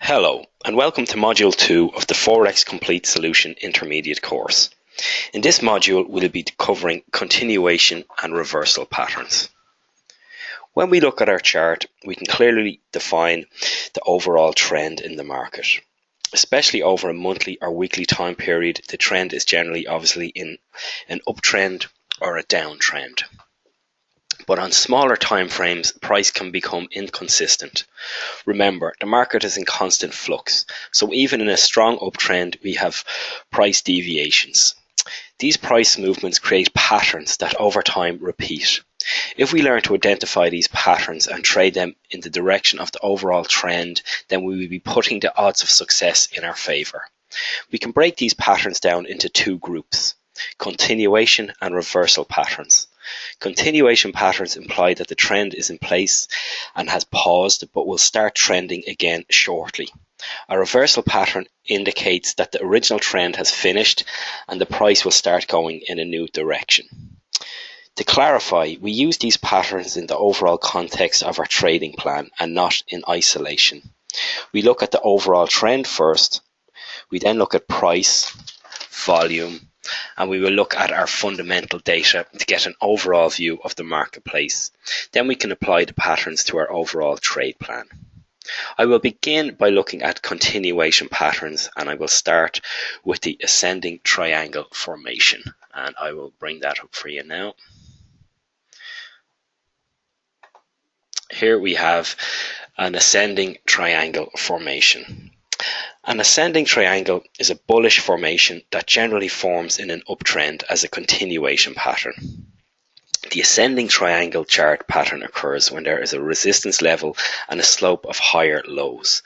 Hello and welcome to Module 2 of the Forex Complete Solution Intermediate course. In this module we'll be covering continuation and reversal patterns. When we look at our chart, we can clearly define the overall trend in the market. Especially over a monthly or weekly time period, the trend is generally obviously in an uptrend or a downtrend. But on smaller time frames, price can become inconsistent. Remember, the market is in constant flux, so even in a strong uptrend, we have price deviations. These price movements create patterns that over time repeat. If we learn to identify these patterns and trade them in the direction of the overall trend, then we will be putting the odds of success in our favor. We can break these patterns down into two groups: continuation and reversal patterns. Continuation patterns imply that the trend is in place and has paused but will start trending again shortly. A reversal pattern indicates that the original trend has finished and the price will start going in a new direction. To clarify, we use these patterns in the overall context of our trading plan and not in isolation. We look at the overall trend first, we then look at price, volume, and we will look at our fundamental data to get an overall view of the marketplace. Then we can apply the patterns to our overall trade plan. I will begin by looking at continuation patterns, and I will start with the ascending triangle formation, and I will bring that up for you now. Here we have an ascending triangle formation. An ascending triangle is a bullish formation that generally forms in an uptrend as a continuation pattern. The ascending triangle chart pattern occurs when there is a resistance level and a slope of higher lows.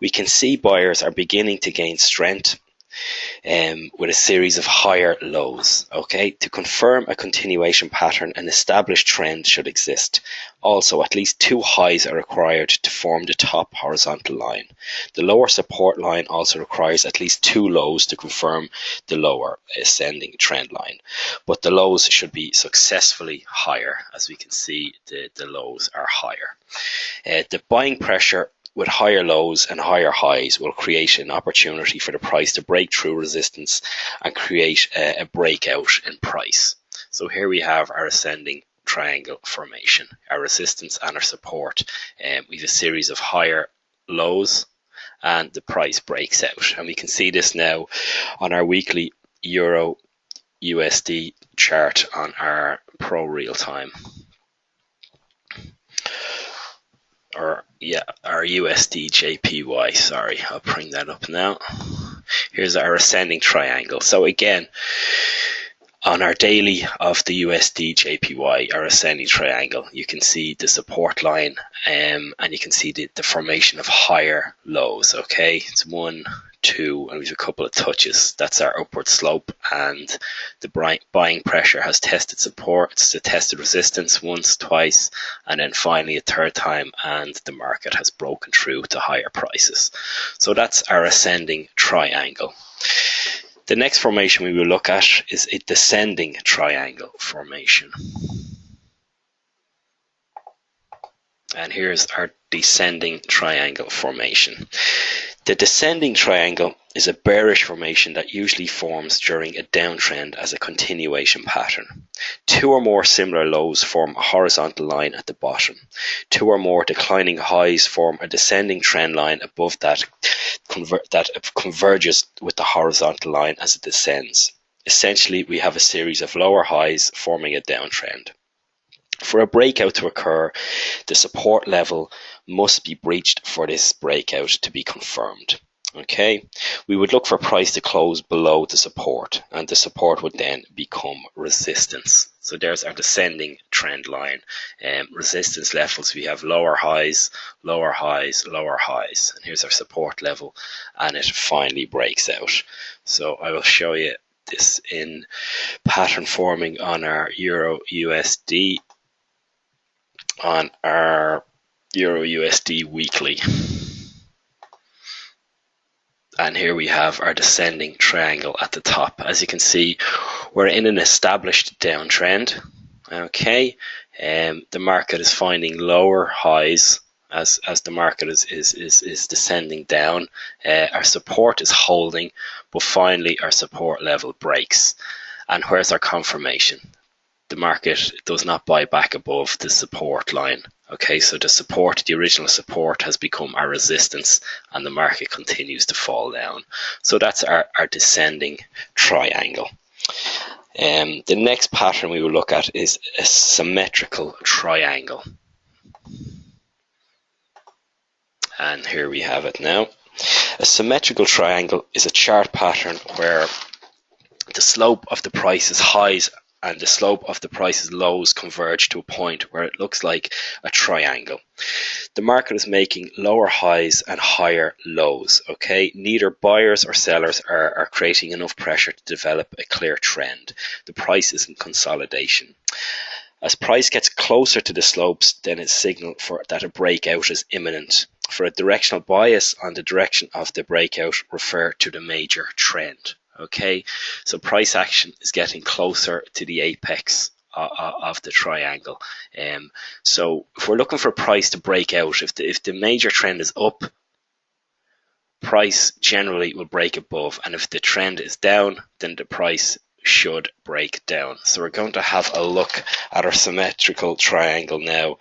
We can see buyers are beginning to gain strength with a series of higher lows. To confirm a continuation pattern, an established trend should exist. Also, at least two highs are required to form the top horizontal line. The lower support line also requires at least two lows to confirm the lower ascending trend line. But the lows should be successfully higher. As we can see, the lows are higher. The buying pressure with higher lows and higher highs will create an opportunity for the price to break through resistance and create a breakout in price. So here we have our ascending triangle formation, our resistance and our support. We have a series of higher lows and the price breaks out. And we can see this now on our weekly Euro USD chart on our Pro Real Time. Our USD JPY, sorry, I'll bring that up now. Here's our ascending triangle. So again, on our daily of the USD JPY, our ascending triangle, you can see the support line and you can see the formation of higher lows. It's 1, 2, and we have a couple of touches. That's our upward slope, and the buying pressure has tested support, it's tested resistance once, twice, and then finally a third time, and the market has broken through to higher prices. So that's our ascending triangle. The next formation we will look at is a descending triangle formation. And here's our descending triangle formation. The descending triangle is a bearish formation that usually forms during a downtrend as a continuation pattern. Two or more similar lows form a horizontal line at the bottom. Two or more declining highs form a descending trend line above that converges with the horizontal line as it descends. Essentially, we have a series of lower highs forming a downtrend. For a breakout to occur, the support level must be breached for this breakout to be confirmed. We would look for price to close below the support, and the support would then become resistance. So there's our descending trend line. Resistance levels, we have lower highs, lower highs, lower highs, and here's our support level, and it finally breaks out. So I will show you this in pattern forming on our Euro USD, on our Euro USD weekly. And here we have our descending triangle at the top. As you can see, we're in an established downtrend. The market is finding lower highs as the market is descending down. Our support is holding, but finally our support level breaks. And where's our confirmation? The market does not buy back above the support line. Okay, so the original support has become our resistance, and the market continues to fall down. So that's our descending triangle. The next pattern we will look at is a symmetrical triangle. And here we have it now. A symmetrical triangle is a chart pattern where the slope of the price's highs and the slope of the price's lows converge to a point where it looks like a triangle. The market is making lower highs and higher lows. Okay, neither buyers or sellers are creating enough pressure to develop a clear trend. The price is in consolidation. As price gets closer to the slopes, then it's signal for that a breakout is imminent. For a directional bias on the direction of the breakout, refer to the major trend. Okay, so price action is getting closer to the apex of the triangle. So if we're looking for price to break out, if the major trend is up, price generally will break above, and if the trend is down, then the price should break down. So we're going to have a look at our symmetrical triangle now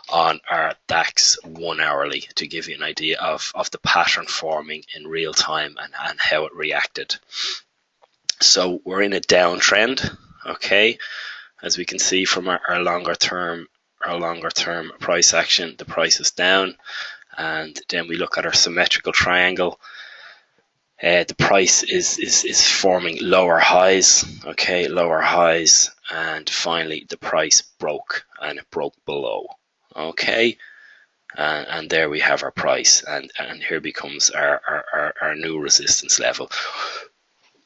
on our DAX 1 hourly to give you an idea of the pattern forming in real time and how it reacted. So we're in a downtrend, okay, as we can see from our longer term price action. The price is down, and then we look at our symmetrical triangle. The price is forming lower highs, okay, lower highs, and finally the price broke, and it broke below. Okay, and there we have our price, and here becomes our new resistance level.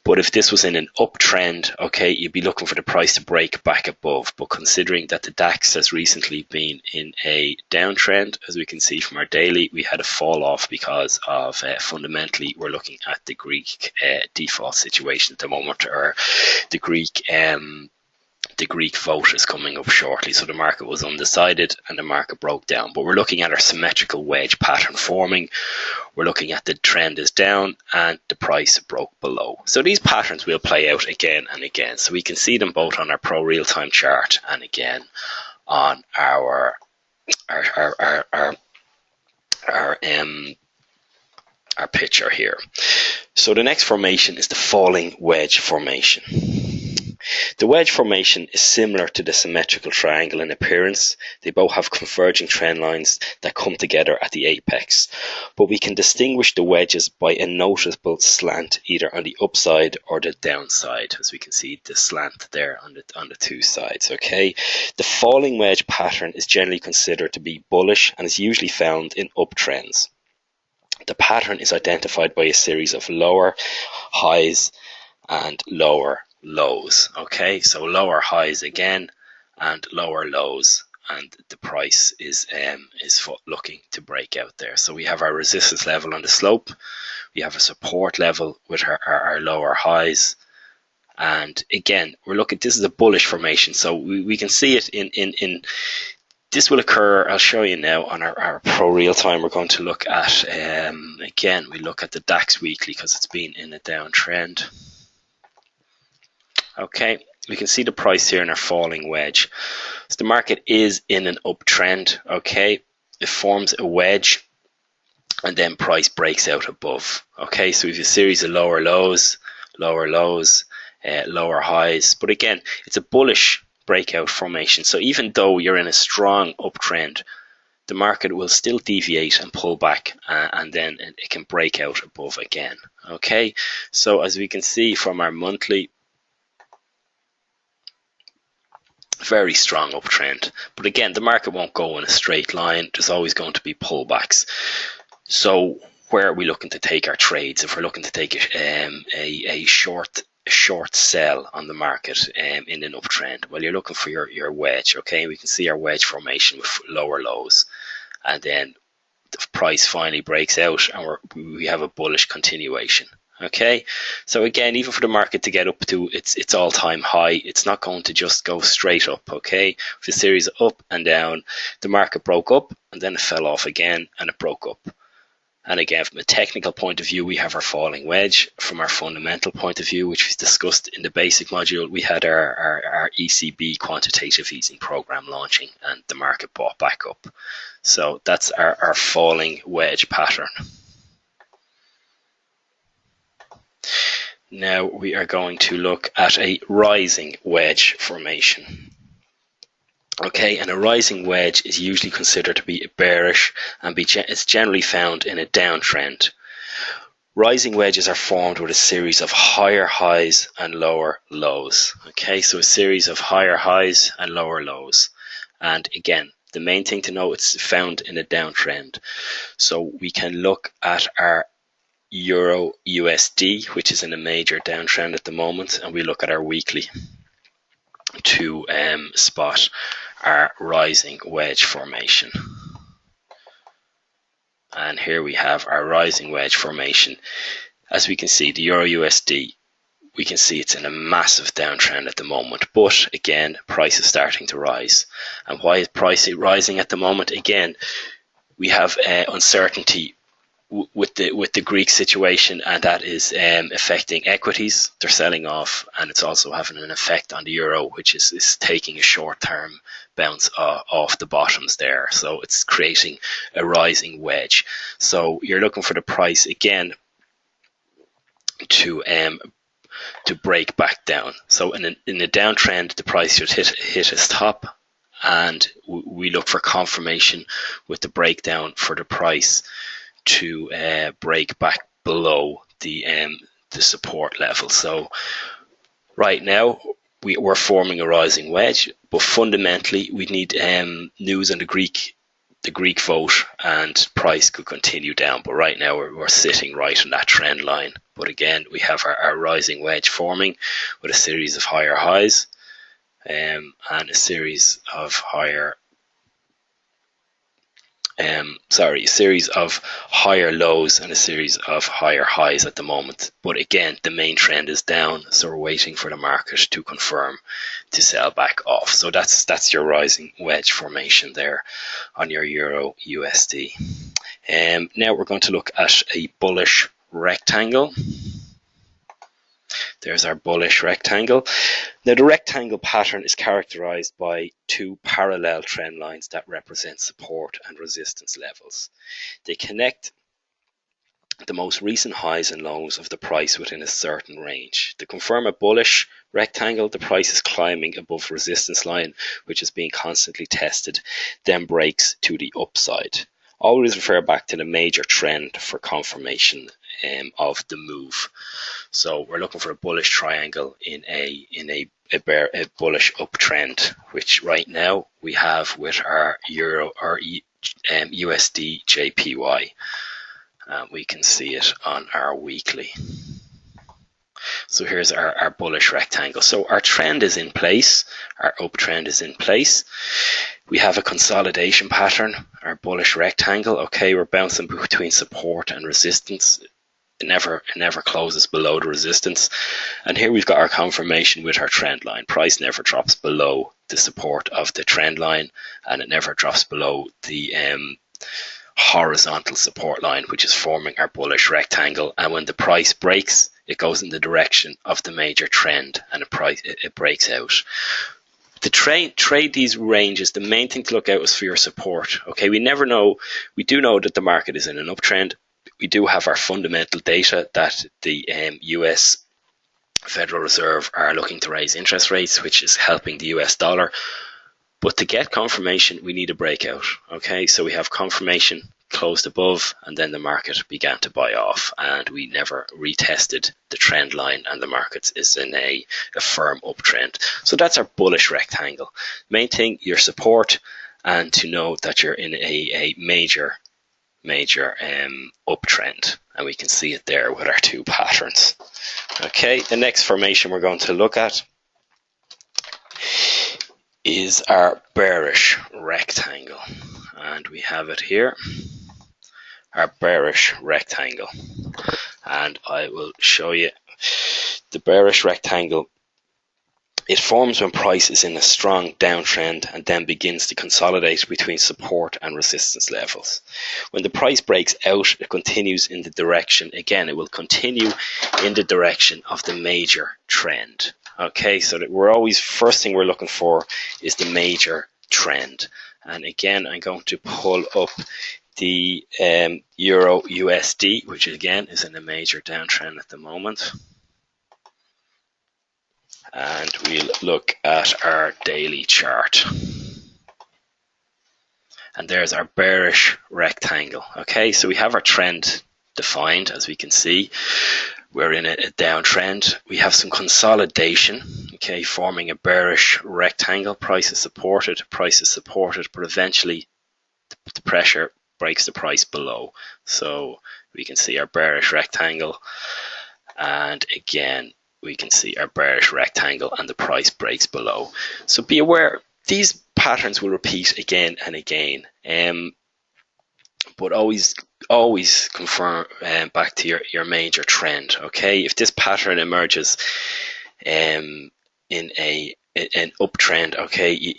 But if this was in an uptrend, okay, you'd be looking for the price to break back above. But considering that the DAX has recently been in a downtrend, as we can see from our daily, we had a fall off because of fundamentally we're looking at the Greek default situation at the moment, or the Greek vote is coming up shortly, so the market was undecided and the market broke down. But we're looking at our symmetrical wedge pattern forming. We're looking at the trend is down and the price broke below. So these patterns will play out again and again. So we can see them both on our pro real-time chart and again on our picture here. So the next formation is the falling wedge formation. The wedge formation is similar to the symmetrical triangle in appearance. They both have converging trend lines that come together at the apex, but we can distinguish the wedges by a noticeable slant either on the upside or the downside, as we can see the slant there on the two sides. Okay, the falling wedge pattern is generally considered to be bullish and is usually found in uptrends. The pattern is identified by a series of lower highs and lower lows. Okay, so lower highs again and lower lows, and the price is looking to break out there. So we have our resistance level on the slope, we have a support level with our lower highs, and again we're looking, this is a bullish formation, so we can see it in this will occur. I'll show you now on our pro real time. We're going to look at again we look at the DAX weekly because it's been in a downtrend. Okay, we can see the price here in our falling wedge. So the market is in an uptrend. Okay, it forms a wedge and then price breaks out above. Okay, so we have a series of lower lows, lower highs. But again, it's a bullish breakout formation. So even though you're in a strong uptrend, the market will still deviate and pull back, and then it can break out above again. Okay, so as we can see from our monthly, very strong uptrend, but again the market won't go in a straight line. There's always going to be pullbacks. So where are we looking to take our trades? If we're looking to take a short sell on the market in an uptrend, well, you're looking for your wedge. Okay, we can see our wedge formation with lower lows, and then the price finally breaks out and we have a bullish continuation. Okay, so again, even for the market to get up to its all-time high, it's not going to just go straight up. Okay, with a series of up and down, the market broke up and then it fell off again and it broke up. And again, from a technical point of view, we have our falling wedge. From our fundamental point of view, which was discussed in the basic module, we had our ECB quantitative easing program launching and the market bought back up. So that's our falling wedge pattern. Now we are going to look at a rising wedge formation. Okay, and a rising wedge is usually considered to be bearish and it's generally found in a downtrend. Rising wedges are formed with a series of higher highs and lower lows. Okay, so a series of higher highs and lower lows. And again, the main thing to know, it's found in a downtrend. So we can look at our Euro USD, which is in a major downtrend at the moment, and we look at our weekly to spot our rising wedge formation. And here we have our rising wedge formation. As we can see, the Euro USD, we can see it's in a massive downtrend at the moment, but again, price is starting to rise. And why is price rising at the moment? Again, we have uncertainty with the Greek situation, and that is affecting equities. They're selling off, and it's also having an effect on the euro, which is taking a short-term bounce off the bottoms there. So it's creating a rising wedge. So you're looking for the price again to break back down. So in a downtrend, the price should hit its top, and we look for confirmation with the breakdown for the price to break back below the support level. So right now we're forming a rising wedge, but fundamentally we need news on the Greek vote, and price could continue down. But right now we're sitting right on that trend line. But again, we have our rising wedge forming with a series of higher highs and a series of higher a series of higher lows and a series of higher highs at the moment. But again, the main trend is down, so we're waiting for the market to confirm to sell back off. So that's your rising wedge formation there on your Euro USD. Now we're going to look at a bullish rectangle. There's our bullish rectangle. Now the rectangle pattern is characterized by two parallel trend lines that represent support and resistance levels. They connect the most recent highs and lows of the price within a certain range. To confirm a bullish rectangle, the price is climbing above resistance line, which is being constantly tested, then breaks to the upside. Always refer back to the major trend for confirmation of the move. So we're looking for a bullish triangle in a bullish uptrend, which right now we have with our Euro or USD JPY. We can see it on our weekly. So here's our bullish rectangle. So our trend is in place, our uptrend is in place. We have a consolidation pattern, our bullish rectangle. Okay, we're bouncing between support and resistance. It never closes below the resistance. And here we've got our confirmation with our trend line. Price never drops below the support of the trend line, and it never drops below the horizontal support line, which is forming our bullish rectangle. And when the price breaks, it goes in the direction of the major trend, and it breaks out. To trade these ranges, the main thing to look out is for your support. Okay, we never know. We do know that the market is in an uptrend. We do have our fundamental data that the US Federal Reserve are looking to raise interest rates, which is helping the US dollar. But to get confirmation, we need a breakout. Okay, so we have confirmation closed above, and then the market began to buy off, and we never retested the trend line, and the market is in a firm uptrend. So that's our bullish rectangle. Main thing, your support, and to know that you're in a major uptrend, and we can see it there with our two patterns. Okay, the next formation we're going to look at is our bearish rectangle, and we have it here, our bearish rectangle. and I will show you the bearish rectangle. It forms when price is in a strong downtrend and then begins to consolidate between support and resistance levels. When the price breaks out, it continues in the direction, again, it will continue in the direction of the major trend. Okay, so that we're always, first thing we're looking for is the major trend. And again, I'm going to pull up the Euro USD, which again is in a major downtrend at the moment. And we'll look at our daily chart. And there's our bearish rectangle. Okay, so we have our trend defined, as we can see. We're in a downtrend. We have some consolidation, okay, forming a bearish rectangle. Price is supported, but eventually the pressure breaks the price below. So we can see our bearish rectangle, and again, we can see our bearish rectangle and the price breaks below. So be aware, these patterns will repeat again and again, but always confirm back to your major trend. Okay, if this pattern emerges in an uptrend, okay,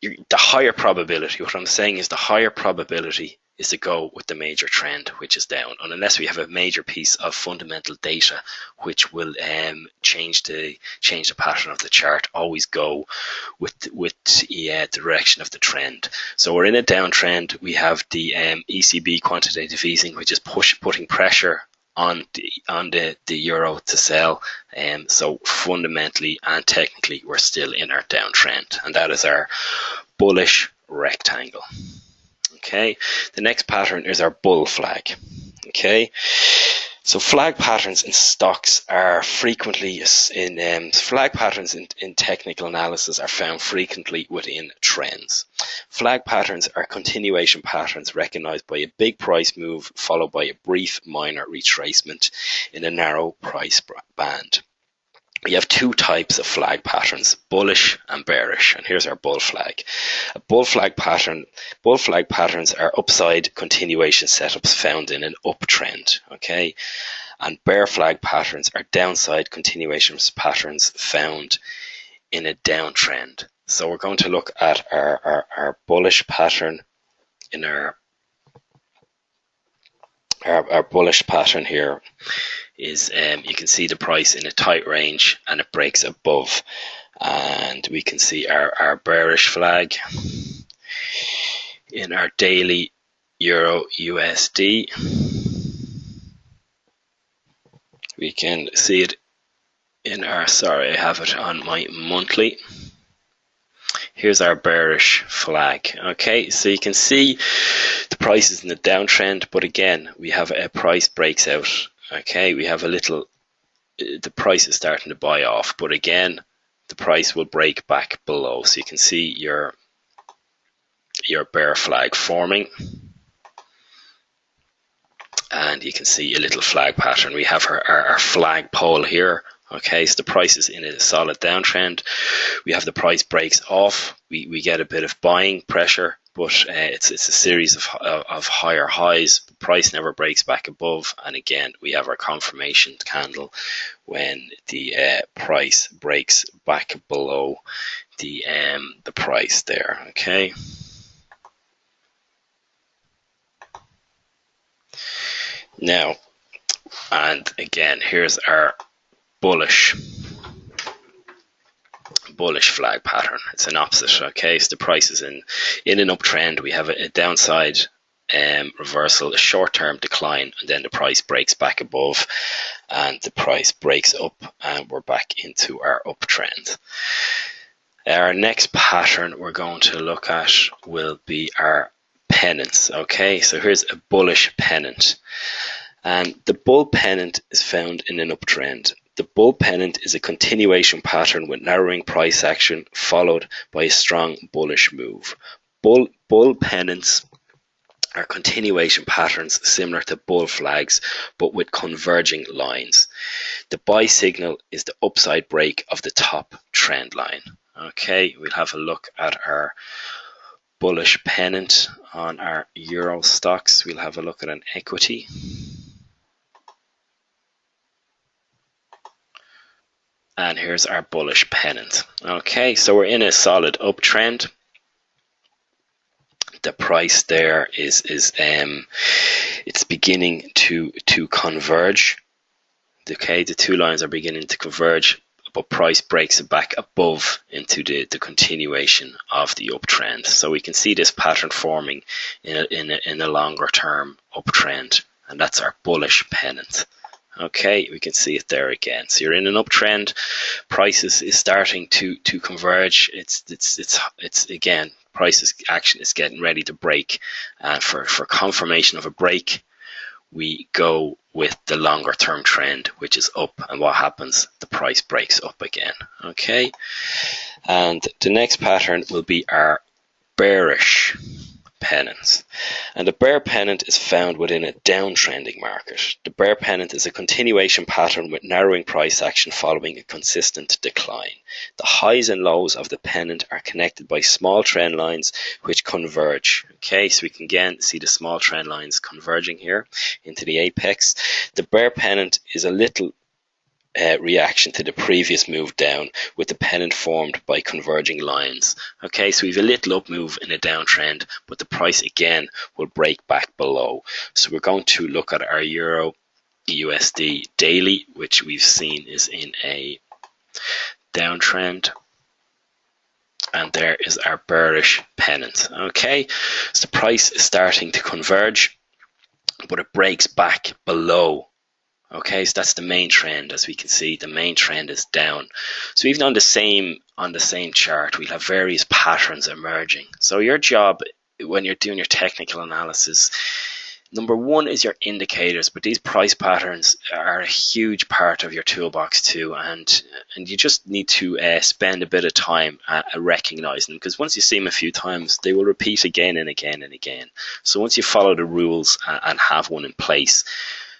the higher probability, what I'm saying is the higher probability is to go with the major trend, which is down, and unless we have a major piece of fundamental data which will change the pattern of the chart, always go with the direction of the trend. So we're in a downtrend. We have the ECB quantitative easing, which is putting pressure on the euro to sell, so fundamentally and technically we're still in our downtrend, and that is our bullish rectangle. Okay, the next pattern is our bull flag. Okay, so flag patterns in stocks are frequently flag patterns in technical analysis are found frequently within trends. Flag patterns are continuation patterns recognized by a big price move followed by a brief minor retracement in a narrow price band. We have two types of flag patterns, bullish and bearish, and here's our bull flag. A bull flag patterns are upside continuation setups found in an uptrend, okay? And bear flag patterns are downside continuation patterns found in a downtrend. So we're going to look at our bullish pattern in our bullish pattern here. Is you can see the price in a tight range and it breaks above, and we can see our bearish flag in our daily Euro USD. We can see it in our, I have it on my monthly. Here's our bearish flag. Okay, so you can see the price is in the downtrend, but again, we have a price breaks out. Okay, we have the price is starting to buy off, but again, the price will break back below. So you can see your bear flag forming, and you can see a little flag pattern. We have our flag pole here. Okay, so the price is in a solid downtrend. We have the price breaks off. We get a bit of buying pressure, but it's a series of higher highs. The price never breaks back above, and again we have our confirmation candle when the price breaks back below the price there. Okay. Now, and again, here's our bullish flag pattern. It's an opposite. Okay, so the price is in an uptrend. We have a downside reversal, a short-term decline, and then the price breaks back above and the price breaks up and we're back into our uptrend. Our next pattern we're going to look at will be our pennants. Okay, so here's a bullish pennant, and the bull pennant is found in an uptrend. The bull pennant is a continuation pattern with narrowing price action followed by a strong bullish move. Bull pennants are continuation patterns similar to bull flags but with converging lines. The buy signal is the upside break of the top trend line. Okay, we'll have a look at our bullish pennant on our Euro stocks. We'll have a look at an equity. and here's our bullish pennant. Okay, so we're in a solid uptrend. The price there is it's beginning to converge. Okay, the two lines are beginning to converge, but price breaks it back above into the continuation of the uptrend. So we can see this pattern forming in a longer term uptrend, and that's our bullish pennant. Okay, we can see it there again. So you're in an uptrend, price is starting to converge. It's again, price action is getting ready to break, and for confirmation of a break, we go with the longer term trend, which is up, and what happens? The price breaks up again. Okay, and the next pattern will be our bearish pennants, and the bear pennant is found within a downtrending market. The bear pennant is a continuation pattern with narrowing price action following a consistent decline. The highs and lows of the pennant are connected by small trend lines which converge. Okay, so we can again see the small trend lines converging here into the apex. The bear pennant is a little reaction to the previous move down, with the pennant formed by converging lines. Okay, so we have a little up move in a downtrend, but the price again will break back below. So we're going to look at our Euro USD daily, which we've seen is in a downtrend, and there is our bearish pennant. Okay, so the price is starting to converge, but it breaks back below. Okay, so that's the main trend. As we can see, the main trend is down. So even on the same chart, we'll have various patterns emerging. So your job when you're doing your technical analysis, number one is your indicators, but these price patterns are a huge part of your toolbox too, and you just need to spend a bit of time recognizing them, because once you see them a few times, they will repeat again and again and again. So once you follow the rules and have one in place,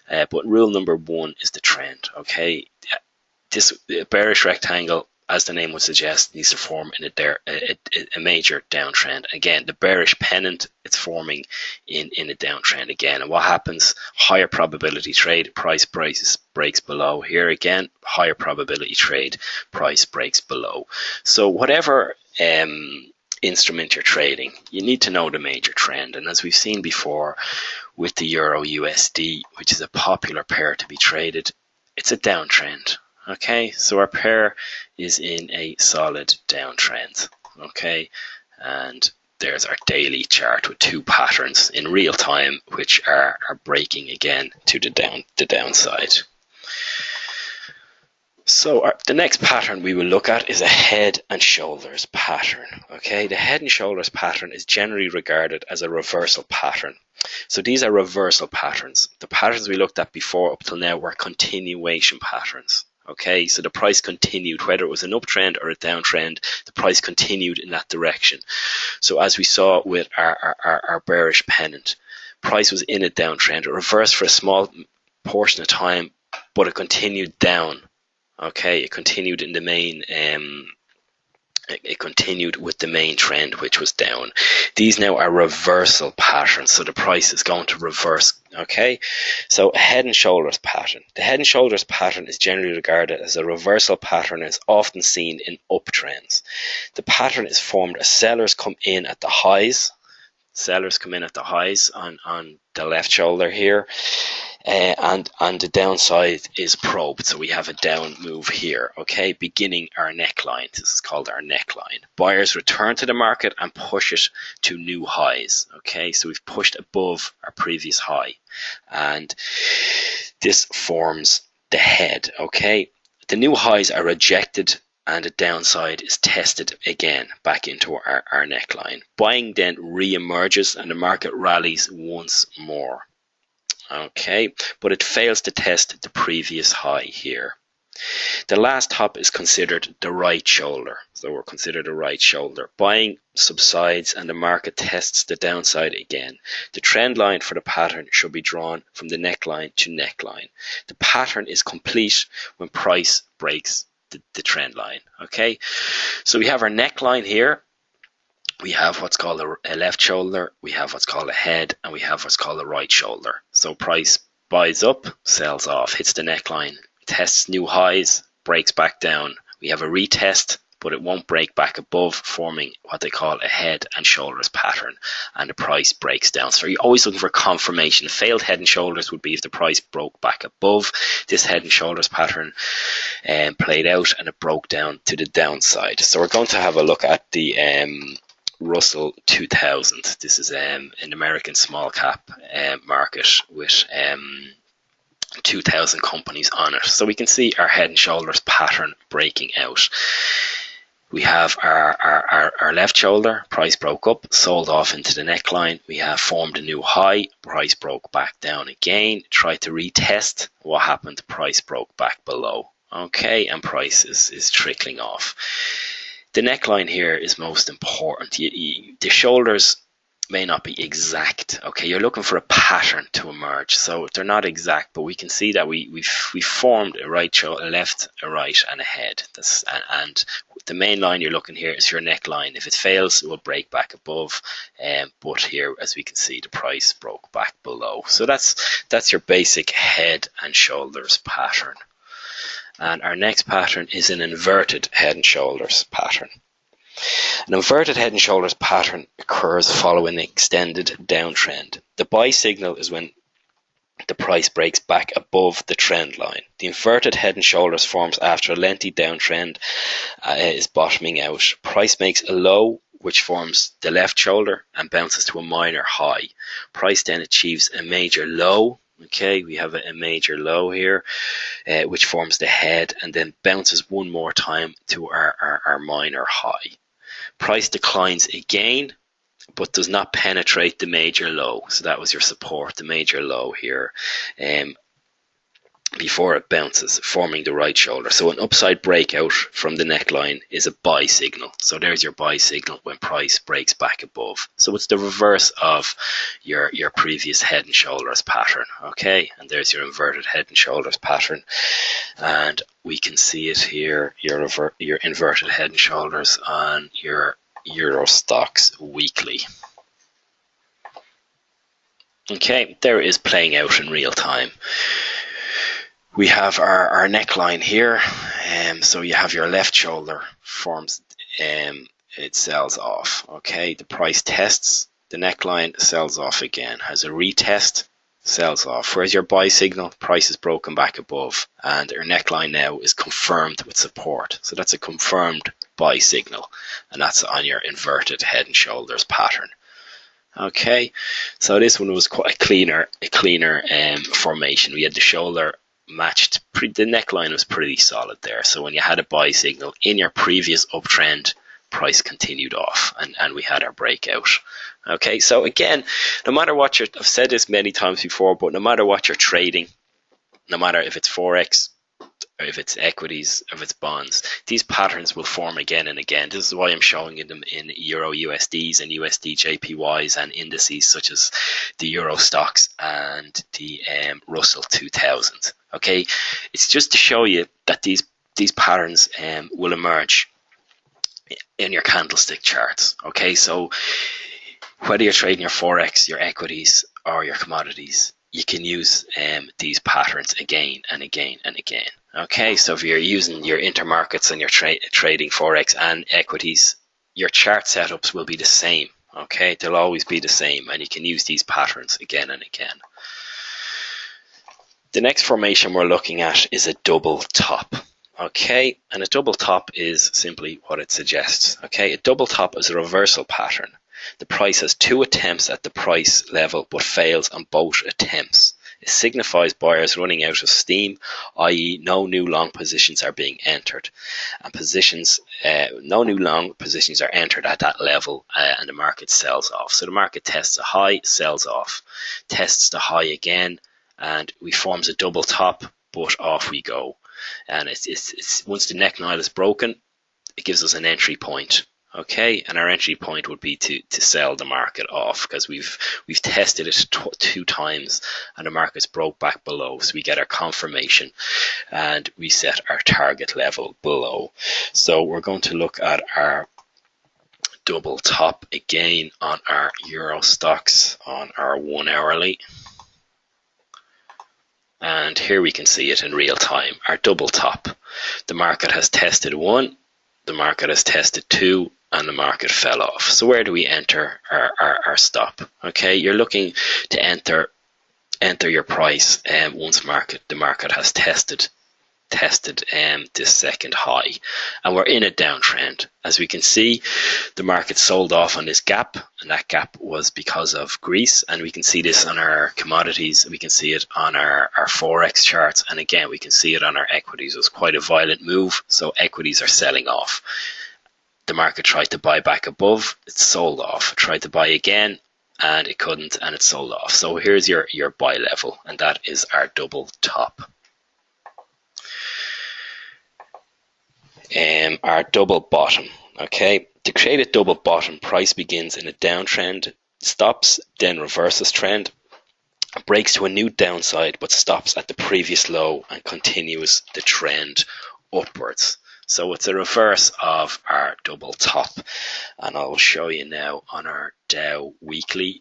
but rule number one is the trend. Okay, this bearish rectangle, as the name would suggest, needs to form in a major downtrend. Again, the bearish pennant, it's forming in a downtrend again. And what happens? Higher probability trade, price breaks below. Here again, higher probability trade, price breaks below. So whatever instrument you're trading, you need to know the major trend. And as we've seen before with the Euro USD, which is a popular pair to be traded, it's a downtrend. Okay, so our pair is in a solid downtrend. Okay, and there's our daily chart with two patterns in real time, which are breaking again to the downside. So the next pattern we will look at is a head and shoulders pattern. Okay, the head and shoulders pattern is generally regarded as a reversal pattern. So these are reversal patterns. The patterns we looked at before up till now were continuation patterns. Okay, so the price continued, whether it was an uptrend or a downtrend, the price continued in that direction. So as we saw with our bearish pennant, price was in a downtrend. It reversed for a small portion of time, but it continued down. Okay, it continued in the main, it continued with the main trend, which was down. These now are reversal patterns, so the price is going to reverse. Okay, so a head and shoulders pattern. The head and shoulders pattern is generally regarded as a reversal pattern and is often seen in uptrends. The pattern is formed as sellers come in at the highs. Sellers come in at the highs on the left shoulder here. And the downside is probed, so we have a down move here, okay, beginning our neckline. This is called our neckline. Buyers return to the market and push it to new highs, okay, so we've pushed above our previous high, and this forms the head, okay. The new highs are rejected and the downside is tested again back into our neckline. Buying then re-emerges and the market rallies once more. Okay, but it fails to test the previous high here. The last top is considered the right shoulder. So we're considered the right shoulder. Buying subsides and the market tests the downside again. The trend line for the pattern should be drawn from the neckline to neckline. The pattern is complete when price breaks the trend line. Okay, so we have our neckline here. We have what's called a left shoulder, we have what's called a head, and we have what's called a right shoulder. So price buys up, sells off, hits the neckline, tests new highs, breaks back down, we have a retest, but it won't break back above, forming what they call a head and shoulders pattern, and the price breaks down. So you're always looking for confirmation. Failed head and shoulders would be if the price broke back above this head and shoulders pattern played out and it broke down to the downside. So we're going to have a look at the Russell 2000. This is an American small cap market with 2,000 companies on it. So we can see our head and shoulders pattern breaking out. We have our left shoulder, price broke up, sold off into the neckline. We have formed a new high, price broke back down again, tried to retest. What happened? Price broke back below. Okay, and price is trickling off. The neckline here is most important. The shoulders may not be exact. Okay, you're looking for a pattern to emerge. So they're not exact, but we can see that we formed a right shoulder, a left, a right, and a head. And the main line you're looking here is your neckline. If it fails, it will break back above. But here, as we can see, the price broke back below. So that's your basic head and shoulders pattern. And our next pattern is an inverted head and shoulders pattern. An inverted head and shoulders pattern occurs following an extended downtrend. The buy signal is when the price breaks back above the trend line. The inverted head and shoulders forms after a lengthy downtrend is bottoming out. Price makes a low, which forms the left shoulder and bounces to a minor high. Price then achieves a major low. Okay, we have a major low here, which forms the head and then bounces one more time to our minor high. Price declines again, but does not penetrate the major low. So that was your support, the major low here, before it bounces, forming the right shoulder. So an upside breakout from the neckline is a buy signal. So there's your buy signal when price breaks back above. So it's the reverse of your previous head and shoulders pattern. Okay, and there's your inverted head and shoulders pattern. And we can see it here, your inverted head and shoulders on your Euro Stocks weekly. Okay, there it is playing out in real time. We have our neckline here, so you have your left shoulder forms, it sells off. Okay, the price tests, the neckline sells off again, has a retest, sells off. Where's your buy signal? Price is broken back above, and your neckline now is confirmed with support. So that's a confirmed buy signal, and that's on your inverted head and shoulders pattern. Okay, so this one was quite a cleaner formation. We had the shoulder matched, the neckline was pretty solid there. So when you had a buy signal in your previous uptrend, price continued off, and we had our breakout. Okay, so again, no matter what I've said this many times before, but no matter what you're trading, no matter if it's Forex, or if it's equities, if it's bonds, these patterns will form again and again. This is why I'm showing them in Euro USDs and USD JPYs and indices such as the Euro Stocks and the Russell 2000. Okay, it's just to show you that these patterns will emerge in your candlestick charts. Okay, so whether you're trading your Forex, your equities, or your commodities, you can use these patterns again and again and again. Okay, so if you're using your intermarkets and you're trading Forex and equities, your chart setups will be the same. Okay, they'll always be the same, and you can use these patterns again and again. The next formation we're looking at is a double top. Okay, and a double top is simply what it suggests. Okay, a double top is a reversal pattern. The price has two attempts at the price level but fails on both attempts. It signifies buyers running out of steam, i.e. no new long positions are being entered, and no new long positions are entered at that level, and the market sells off. So the market tests a high, sells off, tests the high again, and we forms a double top, but off we go. And it's once the neckline is broken, it gives us an entry point. Okay, and our entry point would be to sell the market off, because we've tested it two times and the market's broke back below, so we get our confirmation and we set our target level below. So we're going to look at our double top again on our Euro Stocks on our 1 hourly, and here we can see it in real time, our double top. the market has tested 1, the market has tested 2, and the market fell off. So where do we enter our stop? Okay, you're looking to enter your price once the market has tested this second high, and we're in a downtrend. As we can see, the market sold off on this gap, and that gap was because of Greece, and we can see this on our commodities, we can see it on our forex charts, and again we can see it on our equities. It was quite a violent move, so equities are selling off. The market tried to buy back above, it sold off. It tried to buy again, and it couldn't, and it sold off. So here's your buy level, and that is our double top. Our double bottom. Okay, to create a double bottom, price begins in a downtrend, stops, then reverses trend, breaks to a new downside, but stops at the previous low and continues the trend upwards. So it's a reverse of our double top, and I'll show you now on our Dow weekly.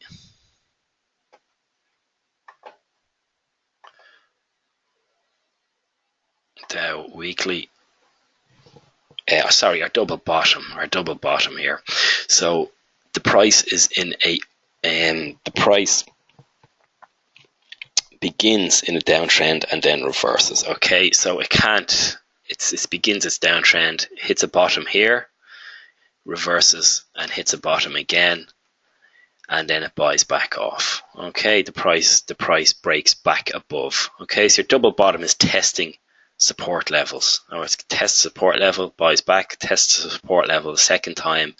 Dow weekly. Sorry, our double bottom here. So the price is in the price begins in a downtrend and then reverses. Okay, so it begins its downtrend, hits a bottom here, reverses and hits a bottom again, and then it buys back off. Okay, the price breaks back above. Okay, so your double bottom is testing support levels. Now it's tests support level, buys back, tests support level the second time,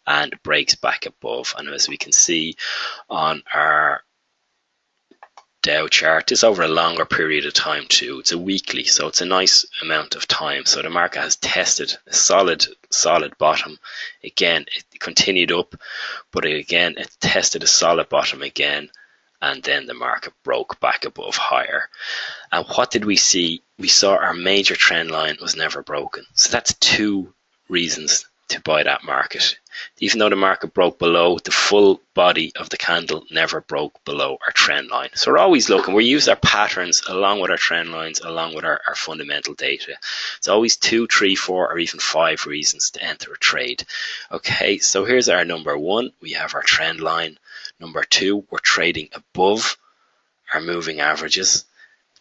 and breaks back above. And as we can see on our Dow chart, it's over a longer period of time too. It's a weekly, so it's a nice amount of time. So the market has tested a solid bottom. Again, it continued up, but again it tested a solid bottom again, and then the market broke back above higher. And what did we see? We saw our major trend line was never broken. So that's 2 reasons to buy that market. Even though the market broke below, the full body of the candle never broke below our trend line. So we're always looking, we use our patterns along with our trend lines, along with our fundamental data. It's always 2, 3, 4, or even 5 reasons to enter a trade. Okay, so here's our number 1. We have our trend line. Number 2, we're trading above our moving averages.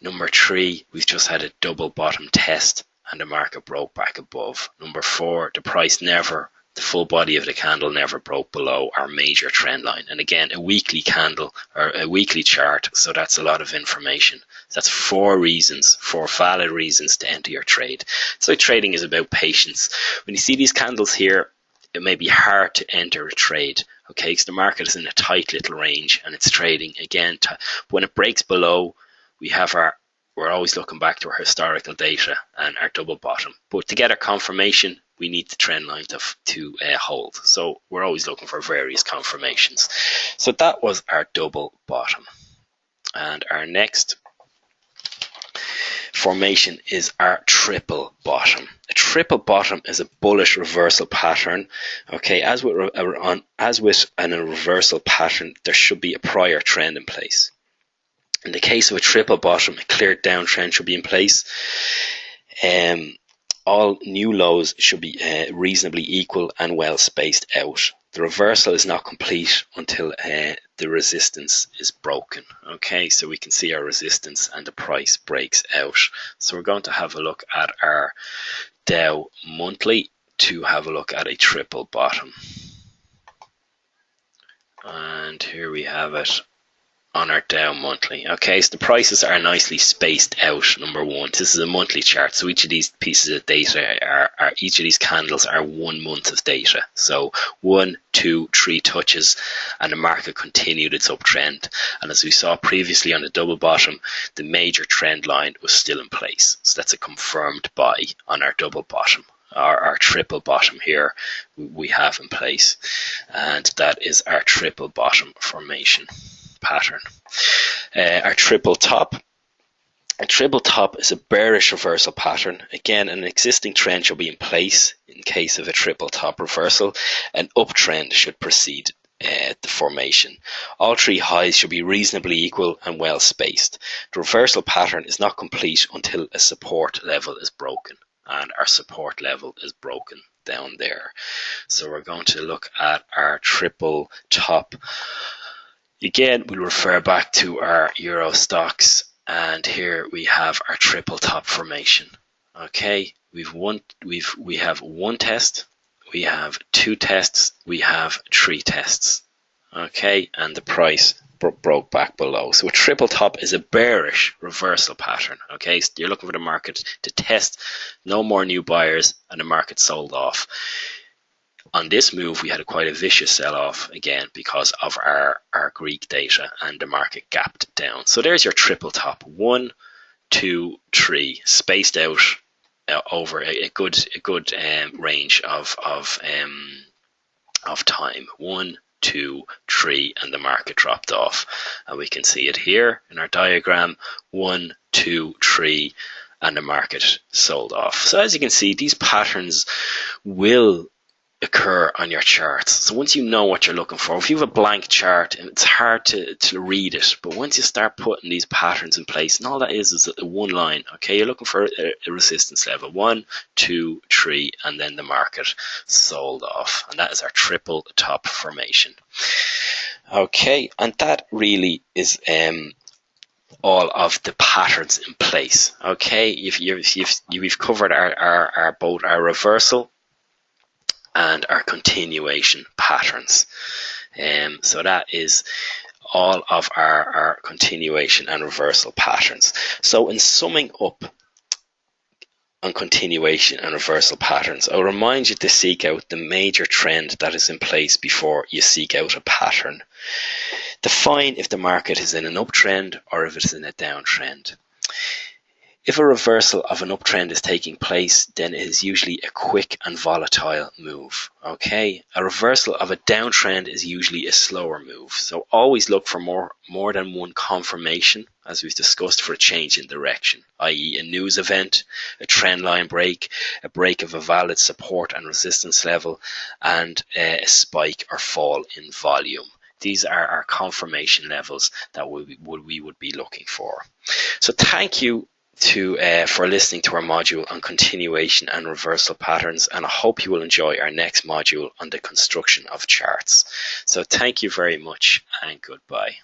Number 3, we've just had a double bottom test and the market broke back above. Number 4, the full body of the candle never broke below our major trend line. And again, a weekly candle or a weekly chart, so that's a lot of information. That's 4 valid reasons to enter your trade. So trading is about patience. When you see these candles here, it may be hard to enter a trade, okay, because the market is in a tight little range and it's trading again. But when it breaks below, we're always looking back to our historical data and our double bottom. But to get our confirmation, we need the trend line to hold. So we're always looking for various confirmations. So that was our double bottom. And our next formation is our triple bottom. A triple bottom is a bullish reversal pattern. Okay, as with a reversal pattern, there should be a prior trend in place. In the case of a triple bottom, a clear downtrend should be in place. All new lows should be reasonably equal and well spaced out. The reversal is not complete until the resistance is broken. Okay, so we can see our resistance and the price breaks out. So we're going to have a look at our Dow monthly to have a look at a triple bottom. And here we have it on our Dow monthly. Okay, so the prices are nicely spaced out. Number 1, this is a monthly chart, so each of these pieces of data each of these candles are 1 month of data. So 1, 2, 3 touches, and the market continued its uptrend. And as we saw previously on the double bottom, the major trend line was still in place. So that's a confirmed buy on our double bottom. Our triple bottom here we have in place, and that is our triple bottom formation pattern. Our triple top. A triple top is a bearish reversal pattern. Again, an existing trend shall be in place in case of a triple top reversal. An uptrend should precede the formation. All 3 highs should be reasonably equal and well spaced. The reversal pattern is not complete until a support level is broken. and our support level is broken down there. So we're going to look at our triple top. Again, we'll refer back to our Euro stocks, and here we have our triple top formation. Okay, we have one test, we have two tests, we have three tests. Okay, and the price broke back below. So a triple top is a bearish reversal pattern. Okay, so you're looking for the market to test, no more new buyers, and the market sold off. On this move, we had quite a vicious sell-off again because of our Greek data, and the market gapped down. So there's your triple top: 1, 2, 3, spaced out over a good range of time. 1, 2, 3, and the market dropped off, and we can see it here in our diagram. 1, 2, 3, and the market sold off. So as you can see, these patterns will occur on your charts. So once you know what you're looking for, if you have a blank chart, it's hard to read it, but once you start putting these patterns in place, and all that is one line. Okay, you're looking for a resistance level: 1, 2, 3, and then the market sold off, and that is our triple top formation. Okay, and that really is all of the patterns in place. Okay, we've covered our both our reversal and our continuation patterns. So that is all of our continuation and reversal patterns. So in summing up on continuation and reversal patterns, I'll remind you to seek out the major trend that is in place before you seek out a pattern. Define if the market is in an uptrend or if it's in a downtrend. If a reversal of an uptrend is taking place, then it is usually a quick and volatile move. Okay, a reversal of a downtrend is usually a slower move. So always look for more than one confirmation, as we've discussed, for a change in direction, i.e. a news event, a trend line break, a break of a valid support and resistance level, and a spike or fall in volume. These are our confirmation levels that we would be looking for. So thank you for listening to our module on continuation and reversal patterns, and I hope you will enjoy our next module on the construction of charts. So thank you very much, and goodbye.